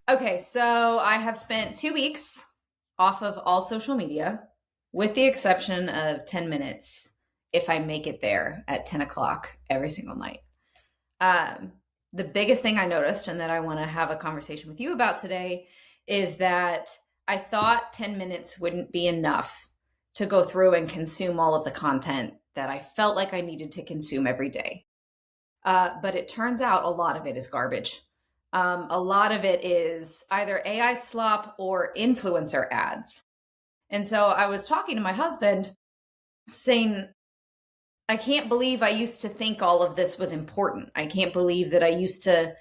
Okay, so I have spent 2 weeks off of all social media, with the exception of 10 minutes if I make it there at 10 o'clock every single night. Um, the biggest thing I noticed and that I want to have a conversation with you about today is that I thought 10 minutes wouldn't be enough to go through and consume all of the content that I felt like I needed to consume every day. But it turns out a lot of it is garbage. A lot of it is either AI slop or influencer ads. And so I was talking to my husband saying, I can't believe I used to think all of this was important. I can't believe that I used to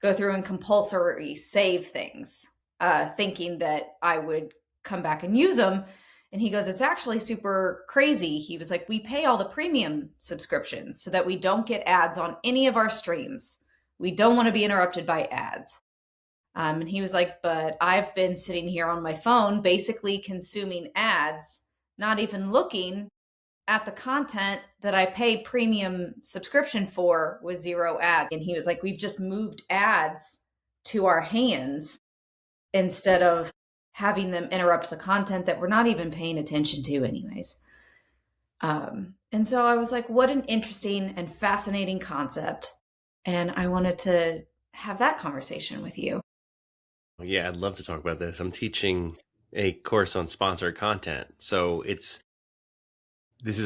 go through and compulsory save things, thinking that I would come back and use them. And he goes, it's actually super crazy. He was like, we pay all the premium subscriptions so that we don't get ads on any of our streams. We don't want to be interrupted by ads. And he was like, but I've been sitting here on my phone, basically consuming ads, not even looking at the content that I pay premium subscription for with zero ads. And he was like, we've just moved ads to our hands instead of having them interrupt the content that we're not even paying attention to anyways. And so I was like, what an interesting and fascinating concept. And I wanted to have that conversation with you. Yeah, I'd love to talk about this. I'm teaching a course on sponsored content. So this is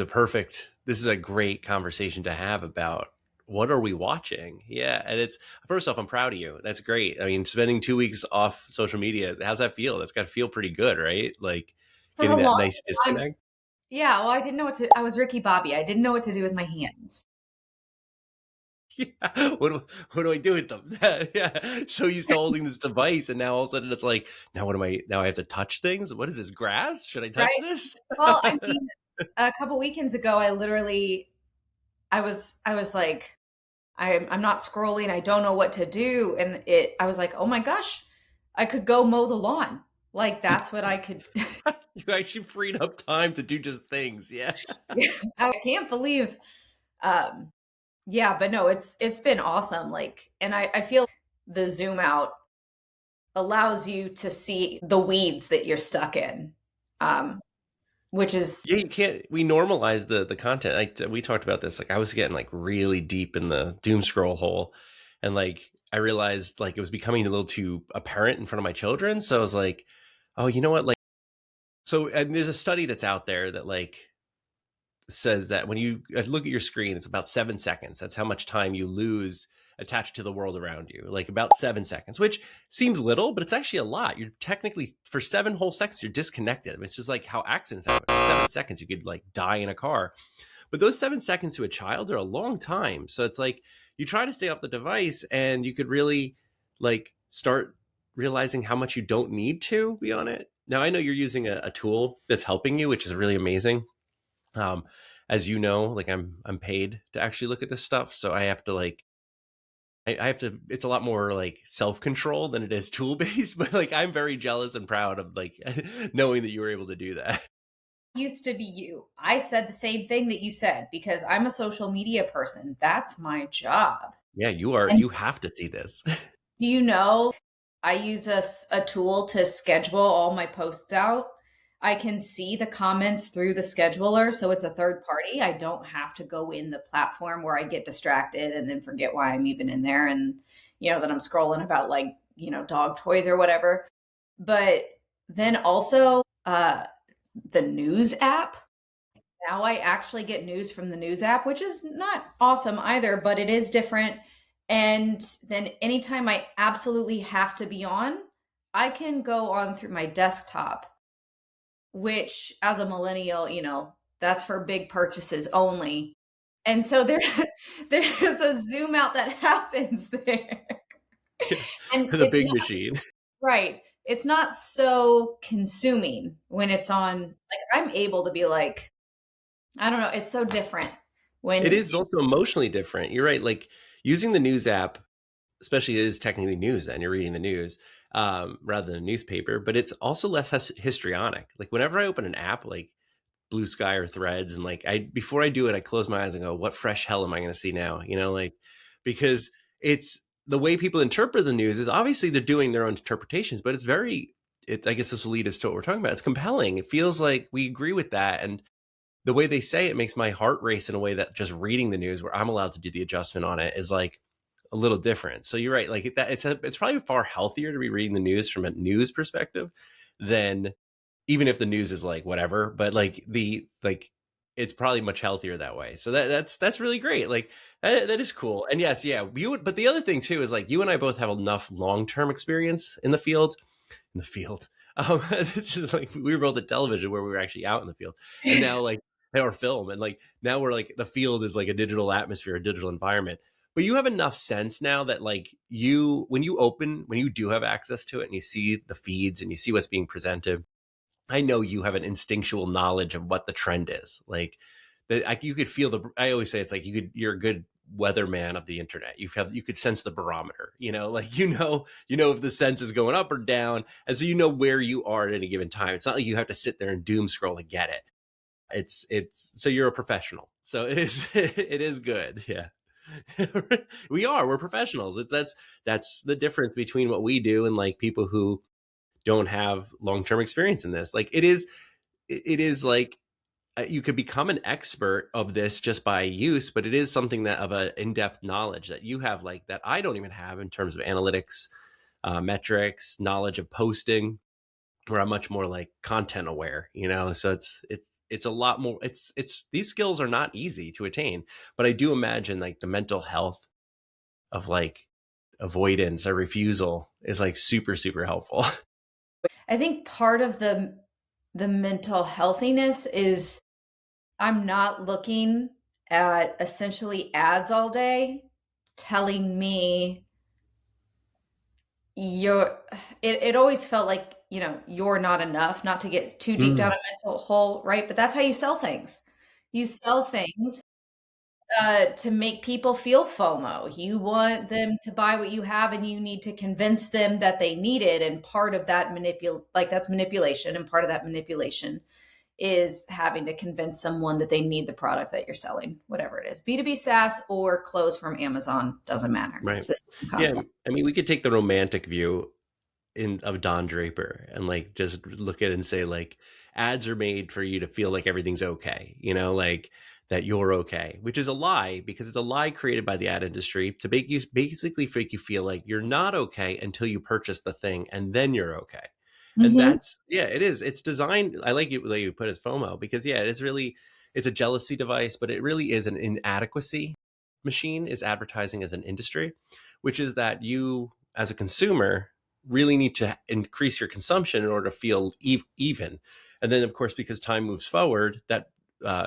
a great conversation to have about what are we watching? Yeah. And first off, I'm proud of you. That's great. I mean, spending 2 weeks off social media, how's that feel? That's got to feel pretty good, right? Like For a getting that long nice time. disconnect. Yeah, well, I didn't know I was Ricky Bobby. I didn't know what to do with my hands. Yeah. What do I do with them? Yeah. So used to holding this device, and now all of a sudden it's like, now I have to touch things? What is this, grass? Should I touch Right. this? Well, I mean, a couple weekends ago, I was like, I'm not scrolling. I don't know what to do. And I was like, oh my gosh, I could go mow the lawn. Like that's what I could. You actually freed up time to do just things. Yeah. I can't believe, um, yeah, but no, it's been awesome. Like, and I feel the zoom out allows you to see the weeds that you're stuck in, um, which is Yeah, we normalize the content. Like we talked about this. Like I was getting like really deep in the doom scroll hole, and like I realized like it was becoming a little too apparent in front of my children. So I was like, oh, you know what? Like, and there's a study that's out there that like says that when you look at your screen, it's about 7 seconds. That's how much time you lose attached to the world around you, like about 7 seconds, which seems little, but it's actually a lot. You're technically, for 7 whole seconds, you're disconnected. It's just like how accidents happen. 7 seconds, you could like die in a car. But those 7 seconds to a child are a long time. So it's like you try to stay off the device and you could really like start realizing how much you don't need to be on it. Now, I know you're using a tool that's helping you, which is really amazing. As you know, like I'm paid to actually look at this stuff. So I have to like, I have to, it's a lot more like self-control than it is tool-based, but like, I'm very jealous and proud of like knowing that you were able to do that. used to be you. I said the same thing that you said because I'm a social media person. That's my job. Yeah, And you have to see this. do you know I use a tool to schedule all my posts out? I can see the comments through the scheduler, so it's a third party. I don't have to go in the platform where I get distracted and then forget why I'm even in there and that I'm scrolling about like, dog toys or whatever. But then also the news app. Now I actually get news from the news app, which is not awesome either, but it is different. And then anytime I absolutely have to be on, I can go on through my desktop, which as a millennial, that's for big purchases only. And so there's a zoom out that happens there. And The it's big not machine. right. It's not so consuming when it's on. Like I'm able to be like, I don't know. It's so different It when is also emotionally different. You're right. Like using the news app, especially it is technically news then you're reading the news rather than a newspaper, but it's also less histrionic. Like whenever I open an app like Blue Sky or Threads, and like before I do it, I close my eyes and go, what fresh hell am I going to see now? Like, because it's the way people interpret the news is obviously they're doing their own interpretations, but I guess this will lead us to what we're talking about. It's compelling. It feels like we agree with that. And the way they say it makes my heart race in a way that just reading the news where I'm allowed to do the adjustment on it is like a little different. So you're right. Like that, it's probably far healthier to be reading the news from a news perspective than even if the news is like whatever, but like it's probably much healthier that way. So that's really great. Like that is cool. And yes, yeah, but the other thing too is like you and I both have enough long-term experience in the field. This is like we rolled a television where we were actually out in the field, and now like or film, and like now we're like the field is like a digital atmosphere, a digital environment. But you have enough sense now that like when you do have access to it and you see the feeds and you see what's being presented, I know you have an instinctual knowledge of what the trend is. Like that, you could feel the. I always say it's like you're a good weatherman of the internet. You could sense the barometer. Like if the sense is going up or down, and so you know where you are at any given time. It's not like you have to sit there and doom scroll to get it. It's so you're a professional. So it is it is good. Yeah. We're professionals. That's the difference between what we do and like people who don't have long-term experience in this. Like it is like you could become an expert of this just by use, but it is something that of a in-depth knowledge that you have like that I don't even have in terms of analytics, metrics, knowledge of posting, where I'm much more like content aware. So it's a lot more. It's these skills are not easy to attain, but I do imagine like the mental health of like avoidance or refusal is like super super helpful. I think part of the mental healthiness is I'm not looking at essentially ads all day telling me you're it always felt like, you're not enough, not to get too deep down Mm, a mental hole, right? But that's how you sell things. You sell things to make people feel FOMO. You want them to buy what you have, and you need to convince them that they need it. And part of that that's manipulation, and part of that manipulation is having to convince someone that they need the product that you're selling, whatever it is. B2B SaaS or clothes from Amazon, doesn't matter. right. It's the same Yeah. concept. I mean, we could take the romantic view of Don Draper and like just look at it and say like ads are made for you to feel like everything's okay, like that you're okay, which is a lie because it's a lie created by the ad industry to make you feel like you're not okay until you purchase the thing and then you're okay. And Hmm. that's yeah, it is. It's designed. I like it like you put as FOMO because yeah, it's a jealousy device, but it really is an inadequacy machine is advertising as an industry, which is that you as a consumer really need to increase your consumption in order to feel even. And then, of course, because time moves forward, that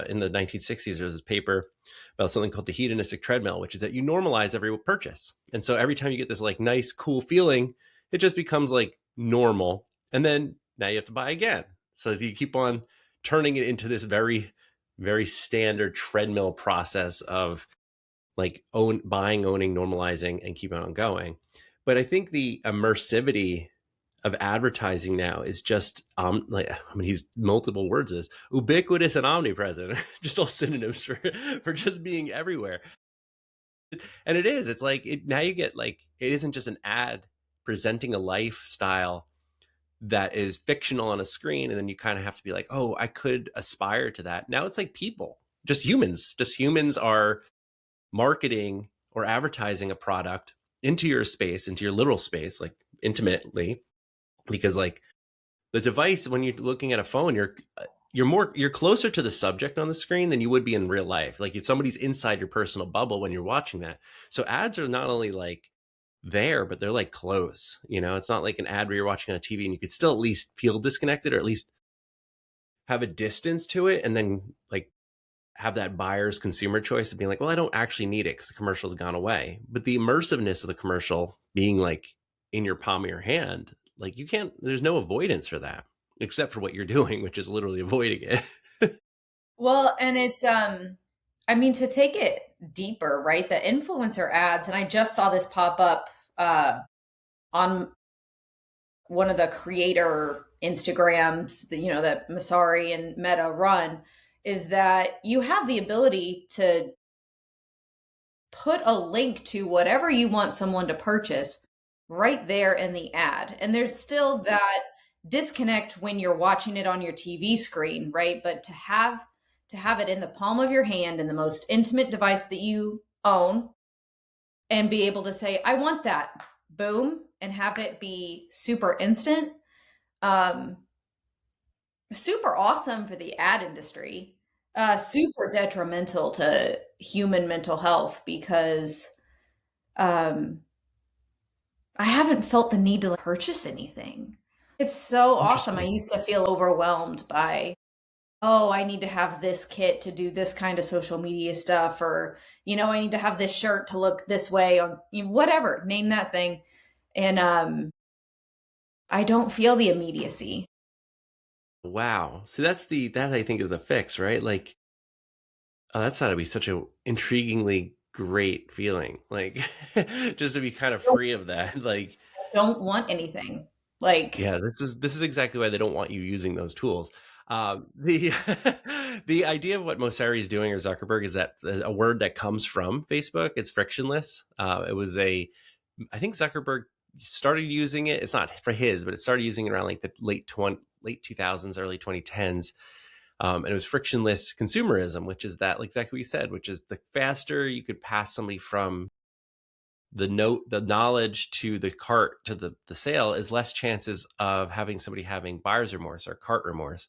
in the 1960s, there was this paper about something called the hedonistic treadmill, which is that you normalize every purchase. And so every time you get this like nice, cool feeling, it just becomes like normal. And then now you have to buy again. So you keep on turning it into this very, very standard treadmill process of like buying, owning, normalizing, and keeping on going. But I think the immersivity of advertising now is just like I'm gonna use multiple words as ubiquitous and omnipresent, just all synonyms for just being everywhere. And it is. It's like now you get like it isn't just an ad presenting a lifestyle that is fictional on a screen, and then you kind of have to be like, oh, I could aspire to that. Now it's like people, just humans. Just humans are marketing or advertising a product into your space, into your literal space, like intimately, because like the device, when you're looking at a phone, you're closer to the subject on the screen than you would be in real life. Like if somebody's inside your personal bubble when you're watching that. So ads are not only like there, but they're like close. It's not like an ad where you're watching on TV and you could still at least feel disconnected or at least have a distance to it, and then like have that buyer's consumer choice of being like, well, I don't actually need it because the commercial's gone away. But the immersiveness of the commercial being like in your palm of your hand, like there's no avoidance for that except for what you're doing, which is literally avoiding it. Well, and it's I mean, to take it deeper, right? The influencer ads, and I just saw this pop up on one of the creator Instagrams, that Masari and Meta run, is that you have the ability to put a link to whatever you want someone to purchase right there in the ad. And there's still that disconnect when you're watching it on your TV screen, right? But to have it in the palm of your hand in the most intimate device that you own and be able to say, I want that, boom, and have it be super instant. Um, Super awesome for the ad industry. Super detrimental to human mental health because um, I haven't felt the need to purchase anything. It's so awesome. I Interesting. used to feel overwhelmed by, oh, I need to have this kit to do this kind of social media stuff, or, I need to have this shirt to look this way on whatever, name that thing. And I don't feel the immediacy. Wow. See, that I think is the fix, right? Like, oh, that's gotta be such a intriguingly great feeling. Like, just to be kind of free of that. Like, Don't want anything. Like, yeah, this is exactly why they don't want you using those tools. The the idea of what Mosseri is doing, or Zuckerberg, is that a word that comes from Facebook. It's frictionless. It was I think Zuckerberg started using it. It's not for his, but it started using it around like the late 2000s, early 2010s. And it was frictionless consumerism, which is that, like exactly what you said, which is the faster you could pass somebody from the knowledge to the cart to the sale, is less chances of having somebody having buyer's remorse or cart remorse.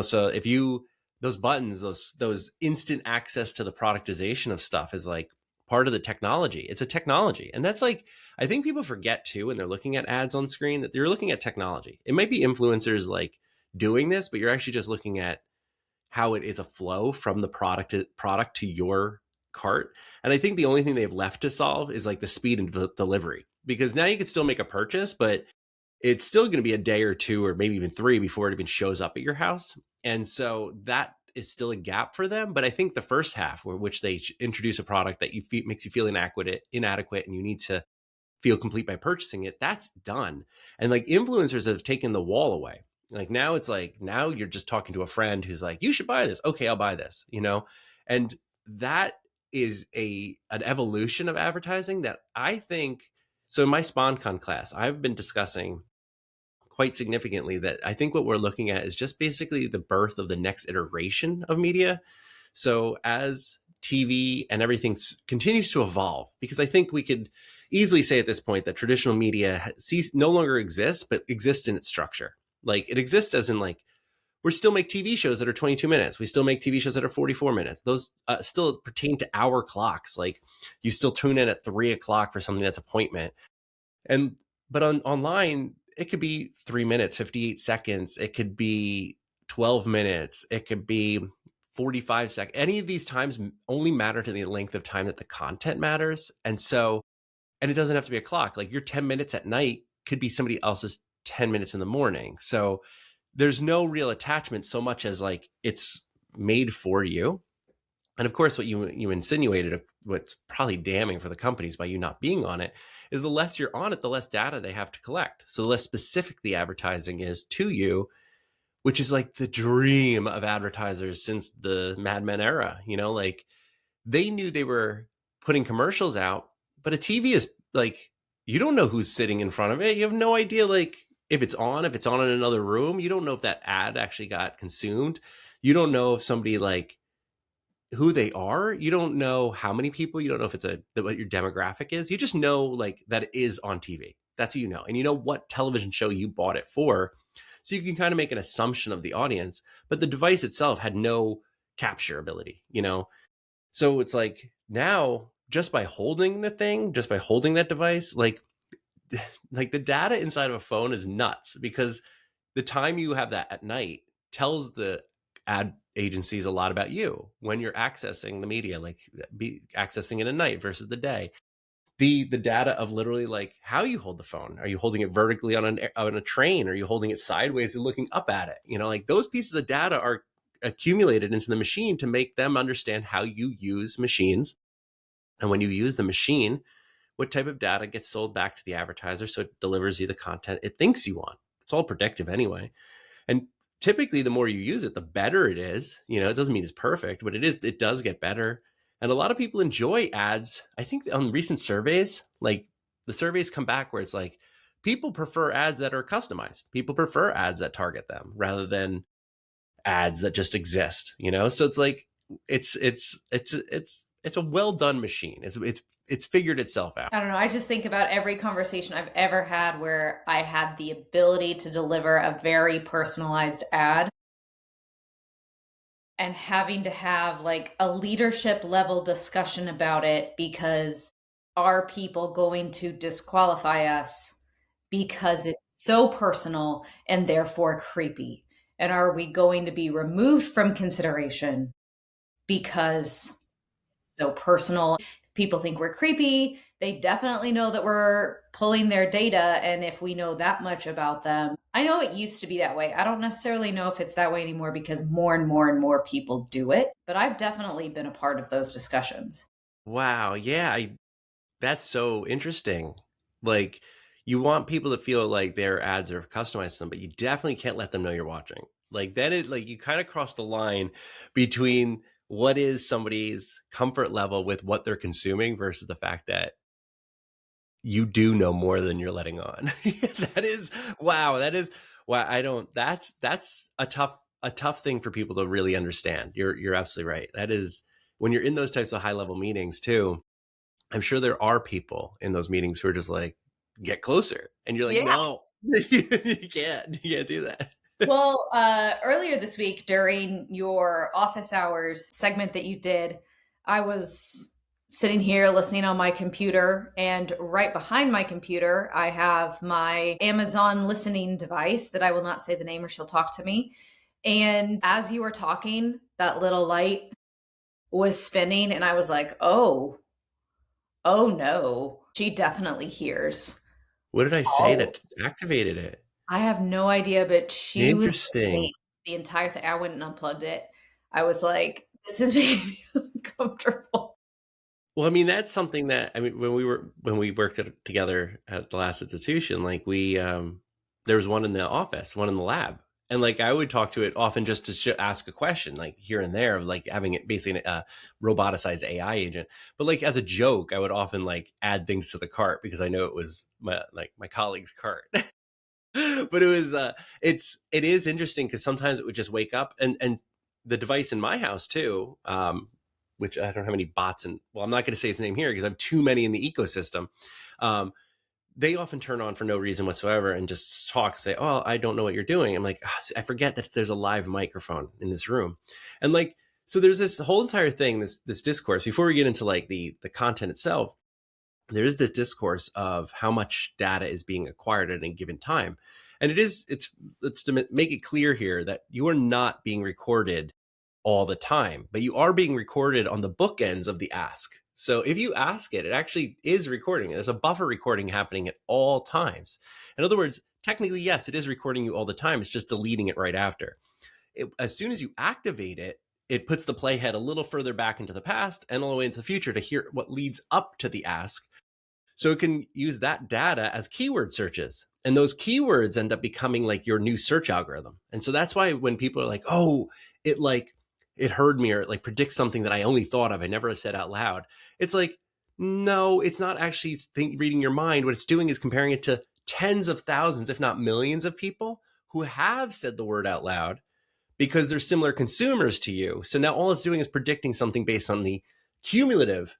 So if you those buttons, those instant access to the productization of stuff is like part of the technology. It's a technology. And that's like, I think people forget too when they're looking at ads on screen, that they're looking at technology. It might be influencers like doing this, but you're actually just looking at how it is a flow from the product to your cart. And I think the only thing they've left to solve is like the speed and delivery, because now you can still make a purchase, but it's still going to be a day or two or maybe even three before it even shows up at your house. And so that is still a gap for them. But I think the first half, which they introduce a product that makes you feel inadequate, and you need to feel complete by purchasing it, that's done. And like influencers have taken the wall away. Like now it's like, now you're just talking to a friend who's like, you should buy this. Okay, I'll buy this. And that is an evolution of advertising that I think. So in my SpawnCon class, I've been discussing quite significantly that I think what we're looking at is just basically the birth of the next iteration of media. So as TV and everything continues to evolve, because I think we could easily say at this point that traditional media no longer exists, but exists in its structure. Like it exists as in like, we still make TV shows that are 22 minutes. We still make TV shows that are 44 minutes. Those still pertain to hour clocks. Like you still tune in at 3 o'clock for something that's appointment. But online, it could be 3 minutes, 58 seconds. It could be 12 minutes. It could be 45 seconds. Any of these times only matter to the length of time that the content matters. And it doesn't have to be a clock. Like your 10 minutes at night could be somebody else's 10 minutes in the morning. So there's no real attachment so much as like it's made for you. And of course, what you insinuated, what's probably damning for the companies by you not being on it, is the less you're on it, the less data they have to collect. So the less specific the advertising is to you, which is like the dream of advertisers since the Mad Men era. Like they knew they were putting commercials out, but a TV is like, you don't know who's sitting in front of it. You have no idea, like, if it's on in another room. You don't know if that ad actually got consumed. You don't know if somebody like who they are. You don't know how many people. You don't know if it's what your demographic is. You just know like that it is on TV. That's what you know. And you know what television show you bought it for. So you can kind of make an assumption of the audience, but the device itself had no capture ability. So it's like now, just by holding the thing, just by holding that device, like the data inside of a phone is nuts, because the time you have that at night tells the ad agencies a lot about you when you're accessing the media, like accessing it at night versus the day. The data of literally like how you hold the phone. Are you holding it vertically on a train? Are you holding it sideways and looking up at it? Like those pieces of data are accumulated into the machine to make them understand how you use machines. And when you use the machine, what type of data gets sold back to the advertiser so it delivers you the content it thinks you want. It's all predictive anyway. And typically the more you use it, the better it is. It doesn't mean it's perfect, but it does get better. And a lot of people enjoy ads. I think on recent surveys, like the surveys come back where it's like people prefer ads that are customized. People prefer ads that target them rather than ads that just exist, you know? So it's like it's a well done machine. It's figured itself out. I don't know. I just think about every conversation I've ever had where I had the ability to deliver a very personalized ad and having to have like a leadership level discussion about it because are people going to disqualify us because it's so personal and therefore creepy? And are we going to be removed from consideration because it's so personal? If people think we're creepy, they definitely know that we're pulling their data. And if we know that much about them, I know it used to be that way. I don't necessarily know if it's that way anymore because more and more and more people do it. But I've definitely been a part of those discussions. Wow, yeah, that's so interesting. Like you want people to feel like their ads are customized to them, but you definitely can't let them know you're watching. Like that is like you kind of cross the line between what is somebody's comfort level with what they're consuming versus the fact that you do know more than you're letting on. That is wow, that is wow, I don't that's a tough thing for people to really understand. You're absolutely right. That is when you're in those types of high level meetings too. I'm sure there are people in those meetings who are just like, get closer. And you're like, Yeah. no, you can't do that. Well, earlier this week during your office hours segment that you did, I was sitting here listening on my computer, and right behind my computer, I have my Amazon listening device that I will not say the name or she'll talk to me. And as you were talking, that little light was spinning, and I was like, oh no, she definitely hears What did I say all. that activated it? I have no idea, but she was Interesting. saying the entire thing. I went and unplugged it. I was like, this is making me uncomfortable. Well, I mean, that's something that I mean when we worked together at the last institution, like we there was one in the office, one in the lab, and like I would talk to it often just to ask a question, like here and there, like having it basically a roboticized AI agent. But like as a joke, I would often like add things to the cart because I know it was my colleague's cart. But it was it is interesting because sometimes it would just wake up and the device in my house too, which I don't have any bots and well, I'm not going to say its name here because I have too many in the ecosystem. Um, they often turn on for no reason whatsoever and just talk, say, "Oh, I don't know what you're doing." I'm like, oh, I forget that there's a live microphone in this room, and like, so there's this whole entire thing, this discourse. Before we get into like the content itself, there is this discourse of how much data is being acquired at a given time, and it's to make it clear here that you are not being recorded all the time, but you are being recorded on the bookends of the ask. So if you ask it, it actually is recording. There's a buffer recording happening at all times. In other words, technically, yes, it is recording you all the time. It's just deleting it right after. As soon as you activate it, it puts the playhead a little further back into the past and all the way into the future to hear what leads up to the ask. So it can use that data as keyword searches. And those keywords end up becoming like your new search algorithm. And so that's why when people are like, oh, it like it heard me or it like predicts something that I only thought of, I never said out loud. It's like, no, it's not actually reading your mind. What it's doing is comparing it to tens of thousands, if not millions of people who have said the word out loud because they're similar consumers to you. So now all it's doing is predicting something based on the cumulative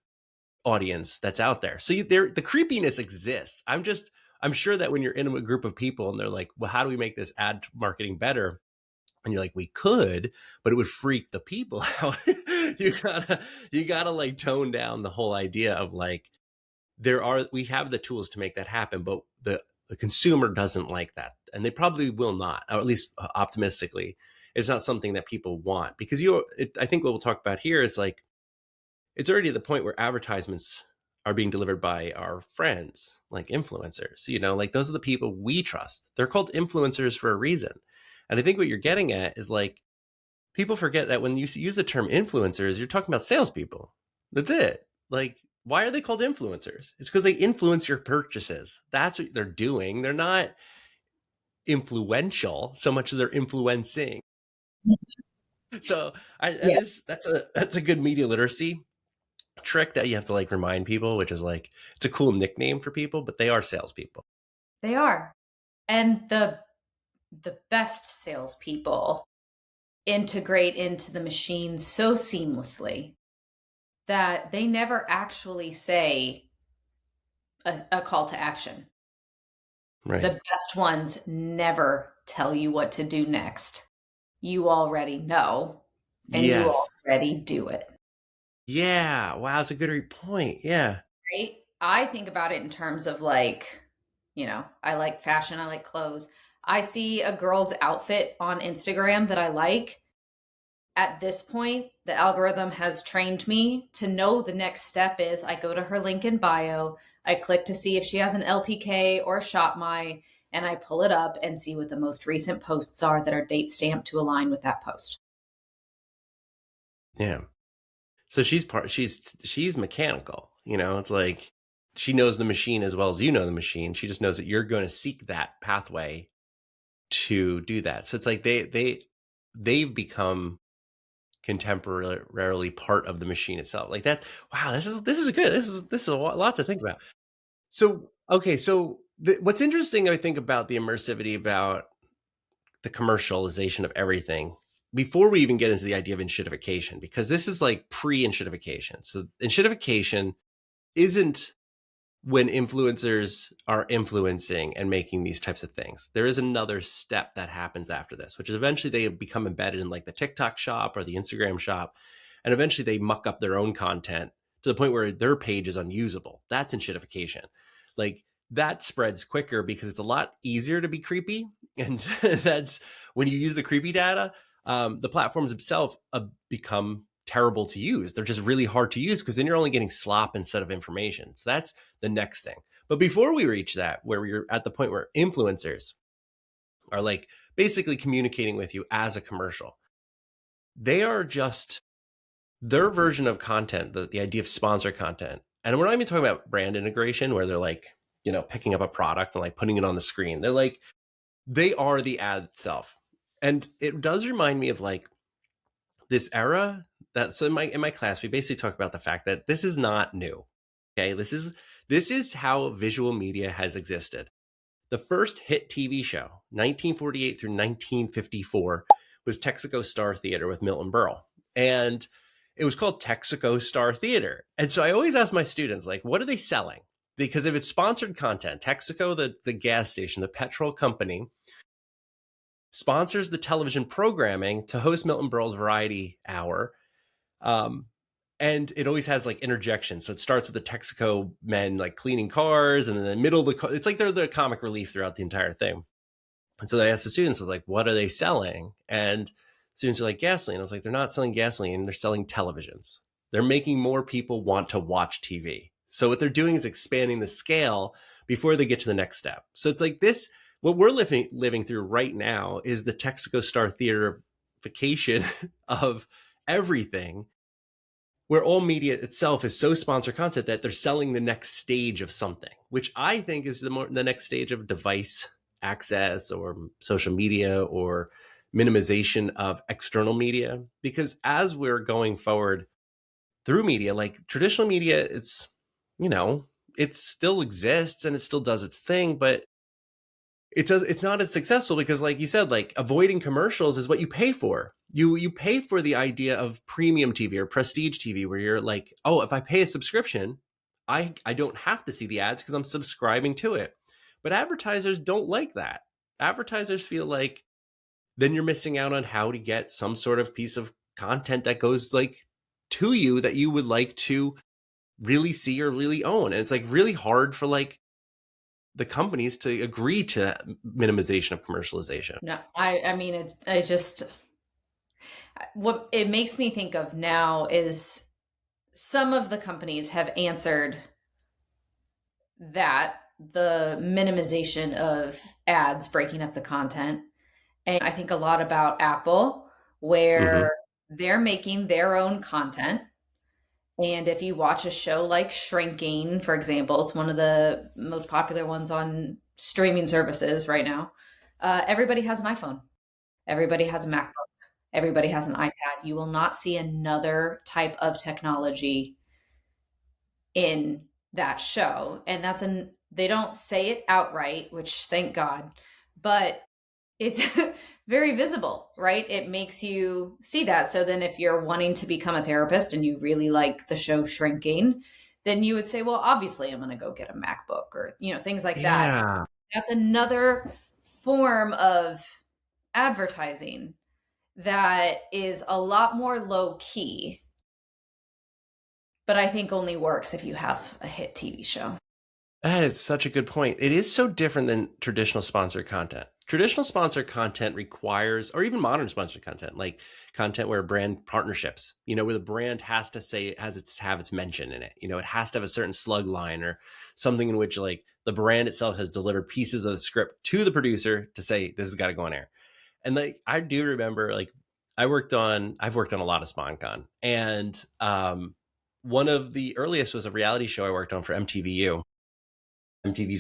audience that's out there. So the creepiness exists. I'm sure that when you're in a group of people and they're like, well, how do we make this ad marketing better? And you're like, we could, but it would freak the people out. you gotta like tone down the whole idea of like, we have the tools to make that happen, but the consumer doesn't like that. And they probably will not, or at least optimistically, it's not something that people want because I think what we'll talk about here is like, it's already at the point where advertisements are being delivered by our friends, like influencers. Like those are the people we trust. They're called influencers for a reason. And I think what you're getting at is like people forget that when you use the term influencers, you're talking about salespeople. That's it. Like, why are they called influencers? It's because they influence your purchases. That's what they're doing. They're not influential so much as they're influencing. So Yeah. that's a good media literacy. trick that you have to like remind people, which is like, it's a cool nickname for people, but they are salespeople. They are. And the best salespeople integrate into the machine so seamlessly that they never actually say a call to action. Right. The best ones never tell you what to do next. You already know, and you Yes. already do it. Yeah. Wow. That's a good point. Yeah. Right? I think about it in terms of like, I like fashion, I like clothes. I see a girl's outfit on Instagram that I like. At this point, the algorithm has trained me to know the next step is I go to her link in bio, I click to see if she has an LTK or a Shop My, and I pull it up and see what the most recent posts are that are date stamped to align with that post. Yeah. So she's mechanical, it's like she knows the machine as well as you know the machine. She just knows that you're going to seek that pathway to do that. So it's like they've become contemporarily part of the machine itself. Like that. Wow, this is good. This is a lot to think about. So okay, so what's interesting, I think, about the immersivity, about the commercialization of everything, before we even get into the idea of Insidification, because this is like pre-Insidification. So Insidification isn't when influencers are influencing and making these types of things. There is another step that happens after this, which is eventually they become embedded in like the TikTok shop or the Instagram shop. And eventually they muck up their own content to the point where their page is unusable. That's Insidification. Like that spreads quicker because it's a lot easier to be creepy. And that's when you use the creepy data, the platforms themselves become terrible to use. They're just really hard to use because then you're only getting slop instead of information. So that's the next thing. But before we reach that, where we're at the point where influencers are like basically communicating with you as a commercial, they are just their version of content, the idea of sponsor content. And we're not even talking about brand integration where they're like, picking up a product and like putting it on the screen. They're like, they are the ad itself. And it does remind me of like this era. That's in my class, we basically talk about the fact that this is not new. Okay, this is how visual media has existed. The first hit TV show, 1948 through 1954, was Texaco Star Theater with Milton Berle. And it was called Texaco Star Theater. And so I always ask my students, like, what are they selling? Because if it's sponsored content, Texaco, the gas station, the petrol company, sponsors the television programming to host Milton Berle's Variety Hour. And it always has like interjections. So it starts with the Texaco men like cleaning cars, and in the middle of it's like they're the comic relief throughout the entire thing. And so I asked the students, I was like, what are they selling? And students are like, gasoline. I was like, they're not selling gasoline, they're selling televisions. They're making more people want to watch TV. So what they're doing is expanding the scale before they get to the next step. So it's like this, what we're living through right now is the Texaco Star Theaterification of everything, where all media itself is so sponsor content that they're selling the next stage of something, which I think is the next stage of device access or social media or minimization of external media. Because as we're going forward through media, like traditional media, it still exists and it still does its thing, but it's not as successful because, like you said, like avoiding commercials is what you pay for. You pay for the idea of premium TV or prestige TV, where you're like, oh, if I pay a subscription, I don't have to see the ads because I'm subscribing to it. But advertisers don't like that. Advertisers feel like then you're missing out on how to get some sort of piece of content that goes like to you that you would like to really see or really own. And it's like really hard for like the companies to agree to minimization of commercialization. No, I mean, what it makes me think of now is some of the companies have answered that the minimization of ads breaking up the content. And I think a lot about Apple, Mm-hmm. where they're making their own content. And if you watch a show like Shrinking, for example, it's one of the most popular ones on streaming services right now. Everybody has an iPhone, everybody has a MacBook, everybody has an iPad. You will not see another type of technology in that show. And they don't say it outright, which thank God, but it's very visible, right? It makes you see that. So then if you're wanting to become a therapist and you really like the show Shrinking, then you would say, well, obviously I'm going to go get a MacBook or, things like that. Yeah. That's another form of advertising that is a lot more low key, but I think only works if you have a hit TV show. That is such a good point. It is so different than traditional sponsored content. Traditional sponsored content requires, or even modern sponsored content, like content where brand partnerships, where the brand has to have its mention in it. It has to have a certain slug line or something in which like the brand itself has delivered pieces of the script to the producer to say, this has got to go on air. And like, I do remember, like, I've worked on a lot of SponCon, and one of the earliest was a reality show I worked on for MTV's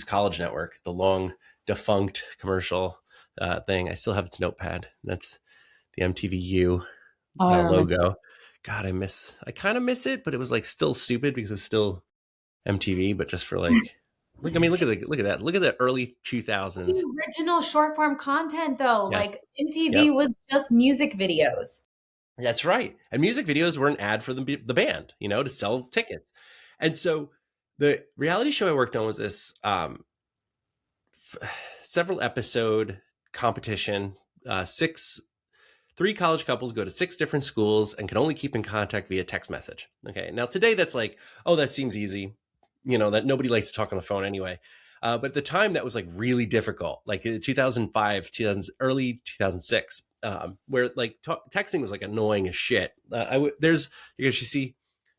College Network, the long defunct commercial thing. I still have its notepad. That's the MTVU logo. God, I kind of miss it, but it was like still stupid because it was still MTV, but just for like, look at that. Look at the early 2000s. The original short form content though, Yes. like MTV was just music videos. That's right. And music videos were an ad for the band, to sell tickets. And so the reality show I worked on was this several episode competition. 3 college couples go to 6 different schools and can only keep in contact via text message. Okay. Now today that's like, oh, that seems easy. That nobody likes to talk on the phone anyway. But at the time that was like really difficult, like in 2005, early 2006, where like texting was like annoying as shit. You see,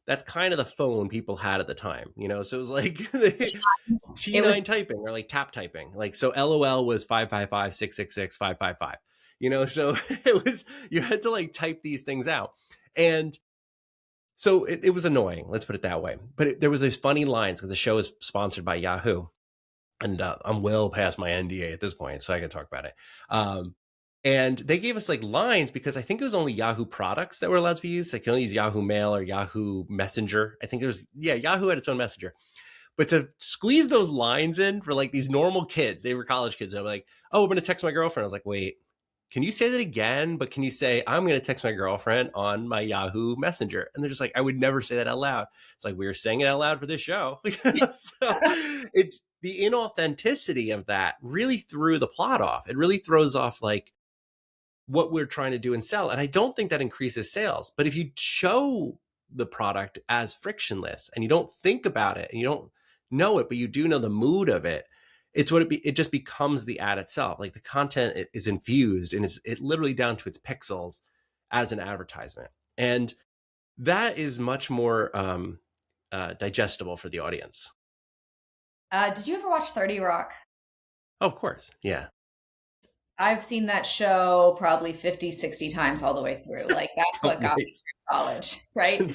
that's kind of the phone people had at the time, so it was like T9 typing or like tap typing. Like, so LOL was 555-666-555, so it was, you had to like type these things out. And so it was annoying. Let's put it that way. But there was these funny lines because the show is sponsored by Yahoo. And I'm well past my NDA at this point, so I can talk about it. And they gave us like lines because I think it was only Yahoo products that were allowed to be used. I can only use Yahoo Mail or Yahoo Messenger. I think Yahoo had its own messenger. But to squeeze those lines in for like these normal kids, they were college kids. I'm like, oh, I'm going to text my girlfriend. I was like, wait, can you say that again? But can you say, I'm going to text my girlfriend on my Yahoo Messenger? And they're just like, I would never say that out loud. It's like, we were saying it out loud for this show. So the inauthenticity of that really threw the plot off. It really throws off like what we're trying to do and sell. And I don't think that increases sales. But if you show the product as frictionless and you don't think about it and you don't know it, but you do know the mood of it, it just becomes the ad itself. Like the content is infused and it's literally down to its pixels as an advertisement. And that is much more digestible for the audience. Did you ever watch 30 Rock? Oh, of course. Yeah. I've seen that show probably 50, 60 times all the way through. Like that's what got me through college, right?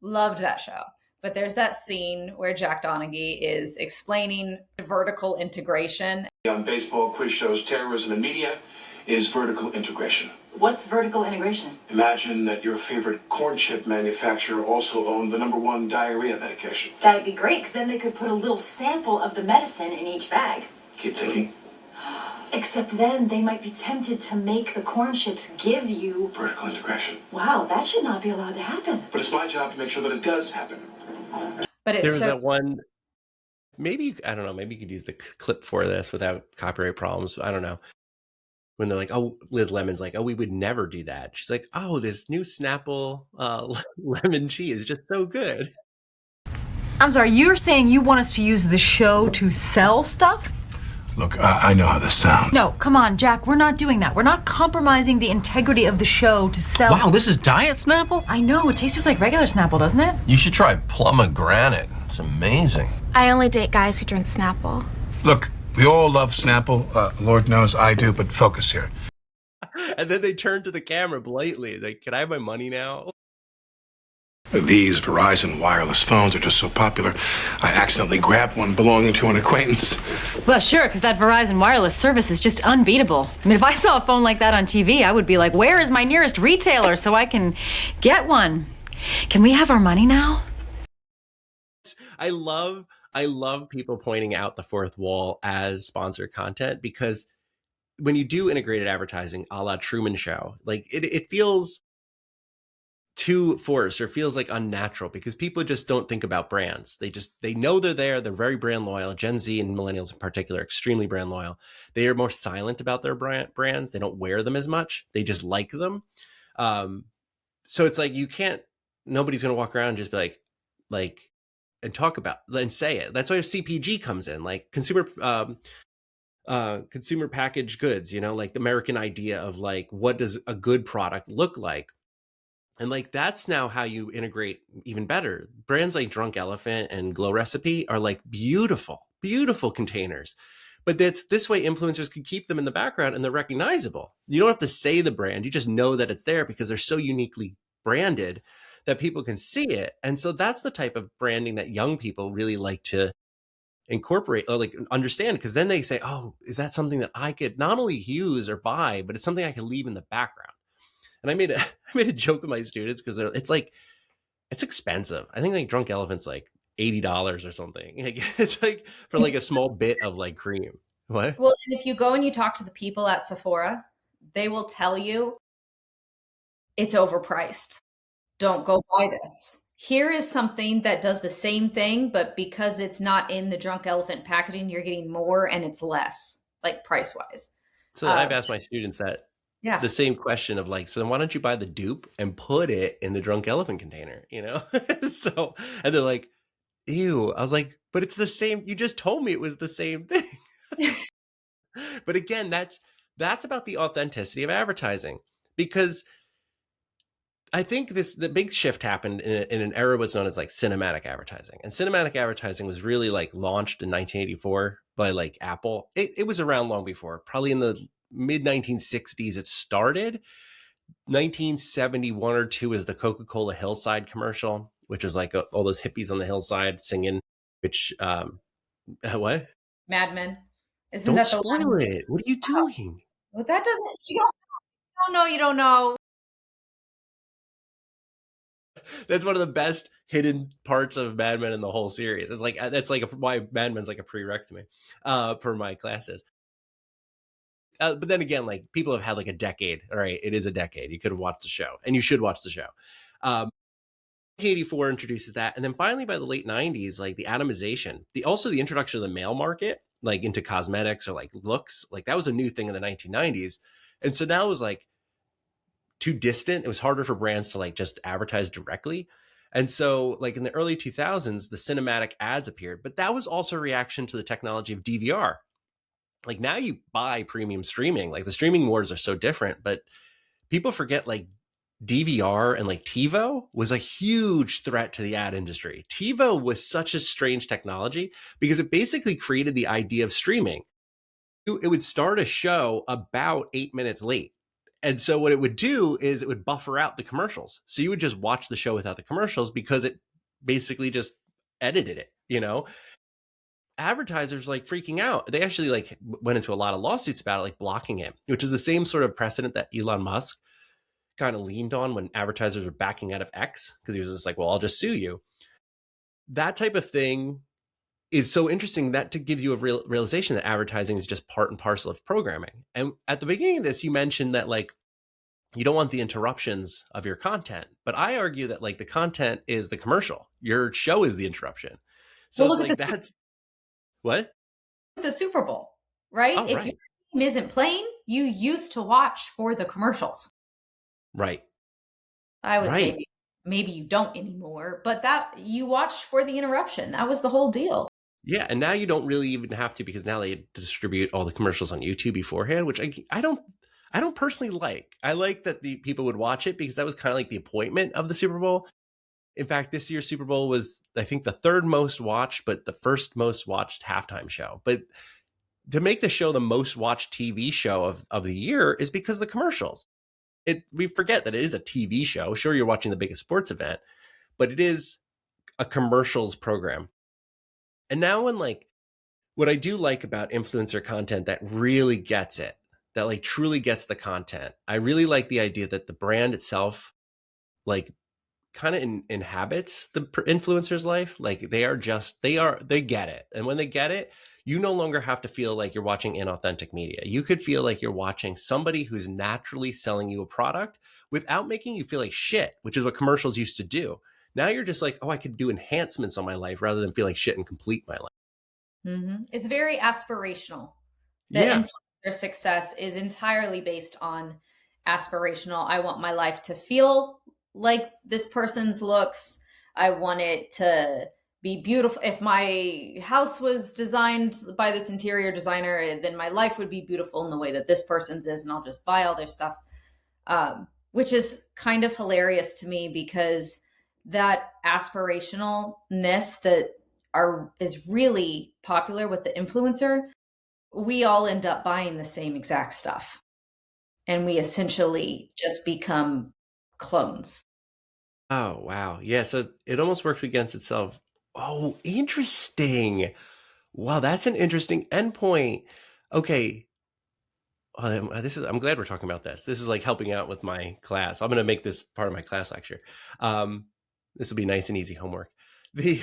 Loved that show. But there's that scene where Jack Donaghy is explaining vertical integration. On baseball quiz shows, terrorism in media is vertical integration. What's vertical integration? Imagine that your favorite corn chip manufacturer also owned the #1 diarrhea medication. That'd be great, because then they could put a little sample of the medicine in each bag. Keep thinking. Except then they might be tempted to make the corn chips give you vertical integration. Wow, that should not be allowed to happen. But it's my job to make sure that it does happen. But it's there was that one. Maybe I don't know. Maybe you could use the clip for this without copyright problems. I don't know. When they're like, "Oh, Liz Lemon's like, oh, we would never do that." She's like, "Oh, this new Snapple lemon tea is just so good." I'm sorry, you're saying you want us to use the show to sell stuff? Look, I know how this sounds. No, come on, Jack, we're not doing that. We're not compromising the integrity of the show to sell. Wow, this is Diet Snapple? I know, it tastes just like regular Snapple, doesn't it? You should try pomegranate. It's amazing. I only date guys who drink Snapple. Look, we all love Snapple. Lord knows I do, but focus here. And then they turn to the camera blatantly. Like, can I have my money now? These Verizon wireless phones are just so popular, I accidentally grabbed one belonging to an acquaintance. Well, sure, because that Verizon wireless service is just unbeatable. I mean, if I saw a phone like that on TV, I would be like, where is my nearest retailer so I can get one? Can we have our money now? I love people pointing out the fourth wall as sponsored content, because when you do integrated advertising a la Truman Show, like it feels too forced, or feels like unnatural, because people just don't think about brands. They know they're there. They're very brand loyal. Gen Z and millennials in particular, extremely brand loyal. They are more silent about their brands. They don't wear them as much. They just like them. So it's like, nobody's going to walk around and just be like, and talk about and say it. That's why CPG comes in, like consumer packaged goods, like the American idea of like, what does a good product look like? And like, that's now how you integrate even better. Brands like Drunk Elephant and Glow Recipe are like beautiful, beautiful containers. But that's this way influencers can keep them in the background and they're recognizable. You don't have to say the brand. You just know that it's there because they're so uniquely branded that people can see it. And so that's the type of branding that young people really like to incorporate or like understand, because then they say, oh, is that something that I could not only use or buy, but it's something I could leave in the background. And I made a joke with my students, because it's expensive. I think like Drunk Elephant's like $80 or something. Like, it's like for like a small bit of like cream. What? Well, and if you go and you talk to the people at Sephora, they will tell you it's overpriced. Don't go buy this. Here is something that does the same thing, but because it's not in the Drunk Elephant packaging, you're getting more and it's less, like price wise. So I've asked my students that. Yeah. The same question of like, so then why don't you buy the dupe and put it in the Drunk Elephant container, So, and they're like, ew. I was like, but it's the same. You just told me it was the same thing. But again, that's about the authenticity of advertising, because I think the big shift happened in an era what's known as like cinematic advertising. And cinematic advertising was really like launched in 1984 by like Apple. It was around long before, probably in the mid 1960s it started. 1971 or two is the Coca-Cola Hillside commercial, which was like all those hippies on the hillside singing, which what? Mad Men. Isn't Don't that the spoil one? it. What are you doing? Well, that doesn't, you don't know. That's one of the best hidden parts of Mad Men in the whole series. It's like, that's like why Mad Men's like a prereq to me for my classes. But then again, like people have had like a decade. All right, it is a decade. You could have watched the show, and you should watch the show. 1984 introduces that, and then finally by the late 90s, like the atomization, also the introduction of the male market, like into cosmetics or like looks, like that was a new thing in the 1990s, and so now it was like too distant. It was harder for brands to like just advertise directly. And so like in the early 2000s, the cinematic ads appeared, but that was also a reaction to the technology of DVR. Like now you buy premium streaming, like the streaming wars are so different, but people forget like DVR and like TiVo was a huge threat to the ad industry. TiVo was such a strange technology because it basically created the idea of streaming. It would start a show about 8 minutes late. And so what it would do is it would buffer out the commercials. So you would just watch the show without the commercials because it basically just edited it, Advertisers like freaking out. They actually like went into a lot of lawsuits about it, like blocking it, which is the same sort of precedent that Elon Musk kind of leaned on when advertisers were backing out of X, because he was just like, well, I'll just sue you. That type of thing is so interesting, that to give you a realization that advertising is just part and parcel of programming. And at the beginning of this, you mentioned that like you don't want the interruptions of your content, but I argue that like the content is the commercial. Your show is the interruption. So Well, it's like that's what? The Super Bowl, right? Oh, if right. your team isn't playing, you used to watch for the commercials. Right. I would say maybe you don't anymore, but that you watched for the interruption. That was the whole deal. Yeah, and now you don't really even have to, because now they distribute all the commercials on YouTube beforehand, which I don't personally like. I like that the people would watch it because that was kind of like the appointment of the Super Bowl. In fact, this year's Super Bowl was, I think, the third most watched, but the first most watched halftime show. But to make the show the most watched TV show of the year is because of the commercials. We forget that it is a TV show. Sure, you're watching the biggest sports event, but it is a commercials program. And now when like, what I do like about influencer content that really gets it, that like truly gets the content, I really like the idea that the brand itself like kind of inhabits the influencer's life. Like they get it. And when they get it, you no longer have to feel like you're watching inauthentic media. You could feel like you're watching somebody who's naturally selling you a product without making you feel like shit, which is what commercials used to do. Now you're just like, oh, I could do enhancements on my life rather than feel like shit and complete my life. Mm-hmm. It's very aspirational. The influencer success is entirely based on aspirational. I want my life to feel like this person's looks. I want it to be beautiful. If my house was designed by this interior designer, then my life would be beautiful in the way that this person's is, and I'll just buy all their stuff. Which is kind of hilarious to me, because that aspirationalness that is really popular with the influencer, we all end up buying the same exact stuff. And we essentially just become clones. Oh, wow. Yeah. So it almost works against itself. Oh, interesting. Wow. That's an interesting endpoint. Okay. I'm glad we're talking about this. This is like helping out with my class. I'm going to make this part of my class lecture. This will be nice and easy homework. In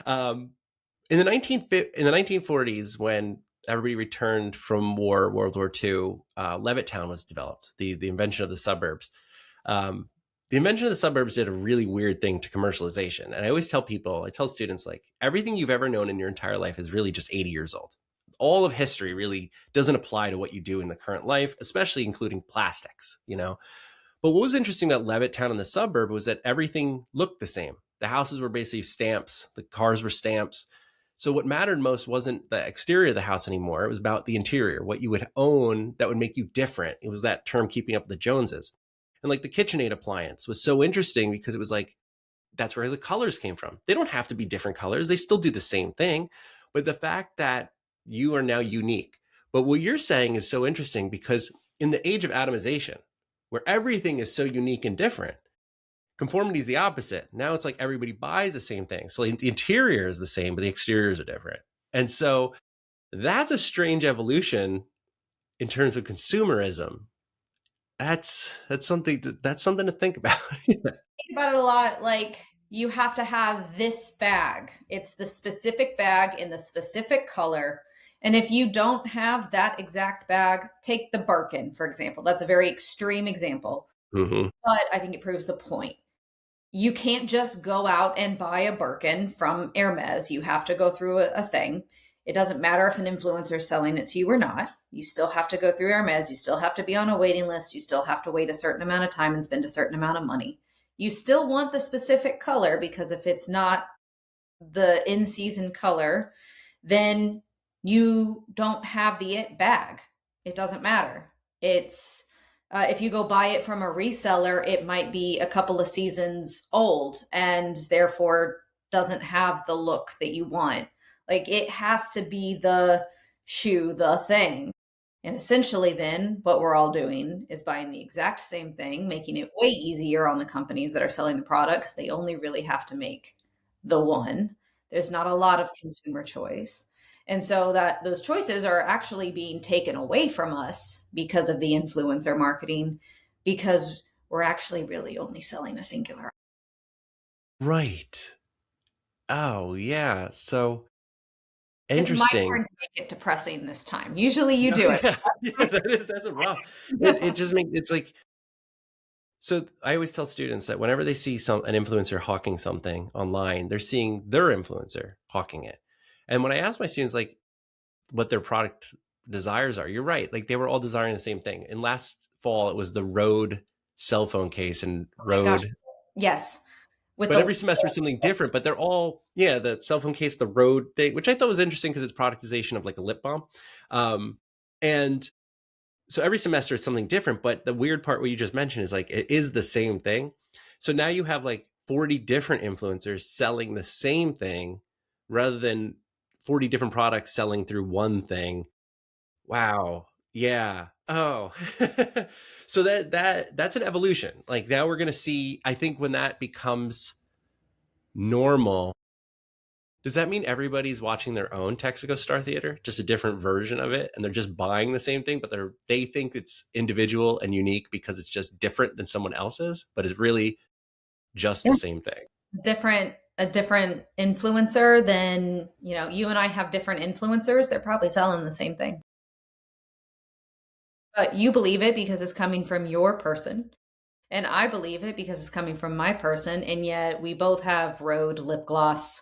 the 1940s, when everybody returned from World War II, Levittown was developed, the invention of the suburbs. The invention of the suburbs did a really weird thing to commercialization. And I always tell students, like, everything you've ever known in your entire life is really just 80 years old. All of history really doesn't apply to what you do in the current life, especially including plastics, you know? But what was interesting about Levittown and the suburb was that everything looked the same. The houses were basically stamps. The cars were stamps. So what mattered most wasn't the exterior of the house anymore. It was about the interior, what you would own that would make you different. It was that term, keeping up with the Joneses. And like the KitchenAid appliance was so interesting because it was like, that's where the colors came from. They don't have to be different colors. They still do the same thing. But the fact that you are now unique. But what you're saying is so interesting, because in the age of atomization, where everything is so unique and different, conformity is the opposite. Now it's like everybody buys the same thing. So the interior is the same, but the exteriors are different. And so that's a strange evolution in terms of consumerism. That's something to think about. Think about it a lot. Like, you have to have this bag. It's the specific bag in the specific color. And if you don't have that exact bag, take the Birkin, for example. That's a very extreme example. Mm-hmm. But I think it proves the point. You can't just go out and buy a Birkin from Hermes. You have to go through a thing. It doesn't matter if an influencer is selling it to you or not. You still have to go through Hermes. You still have to be on a waiting list. You still have to wait a certain amount of time and spend a certain amount of money. You still want the specific color, because if it's not the in-season color, then you don't have the it bag. It doesn't matter. It's if you go buy it from a reseller, it might be a couple of seasons old and therefore doesn't have the look that you want. Like, it has to be the shoe, the thing. And essentially then what we're all doing is buying the exact same thing, making it way easier on the companies that are selling the products. They only really have to make the one. There's not a lot of consumer choice. And so that those choices are actually being taken away from us because of the influencer marketing, because we're actually really only selling a singular. Right. Oh, yeah. So interesting. It's my turn to make it depressing this time. Usually you do it. Yeah, that's a rough. It just makes, it's like, so I always tell students that whenever they see an influencer hawking something online, they're seeing their influencer hawking it. And when I ask my students, like, what their product desires are, you're right. Like, they were all desiring the same thing. And last fall, it was the Rode cell phone case and Rode. Yes. But every semester is something different, but they're all, the cell phone case, the Rode thing, which I thought was interesting because it's productization of like a lip balm. And so every semester is something different, but the weird part, what you just mentioned, is like, it is the same thing. So now you have like 40 different influencers selling the same thing rather than 40 different products selling through one thing. Wow. Yeah. Oh, so that's an evolution. Like, now we're going to see, I think, when that becomes normal, does that mean everybody's watching their own Texaco Star Theater, just a different version of it, and they're just buying the same thing, but they think it's individual and unique because it's just different than someone else's, but it's really just the same thing. A different influencer, then, you know, you and I have different influencers. They're probably selling the same thing. But you believe it because it's coming from your person. And I believe it because it's coming from my person. And yet we both have Rode lip gloss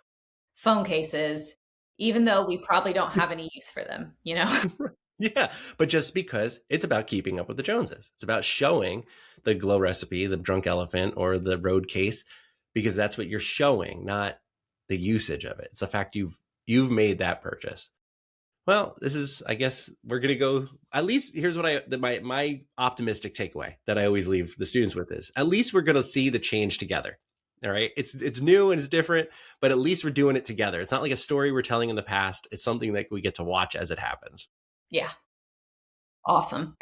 phone cases, even though we probably don't have any use for them, you know? Yeah, but just because it's about keeping up with the Joneses. It's about showing the glow recipe, the drunk elephant, or the Rode case, because that's what you're showing, not the usage of it. It's the fact you've made that purchase. Well, this is, I guess we're going to go, at least here's what my optimistic takeaway that I always leave the students with is, at least we're going to see the change together. All right. It's new and it's different, but at least we're doing it together. It's not like a story we're telling in the past. It's something that we get to watch as it happens. Yeah. Awesome.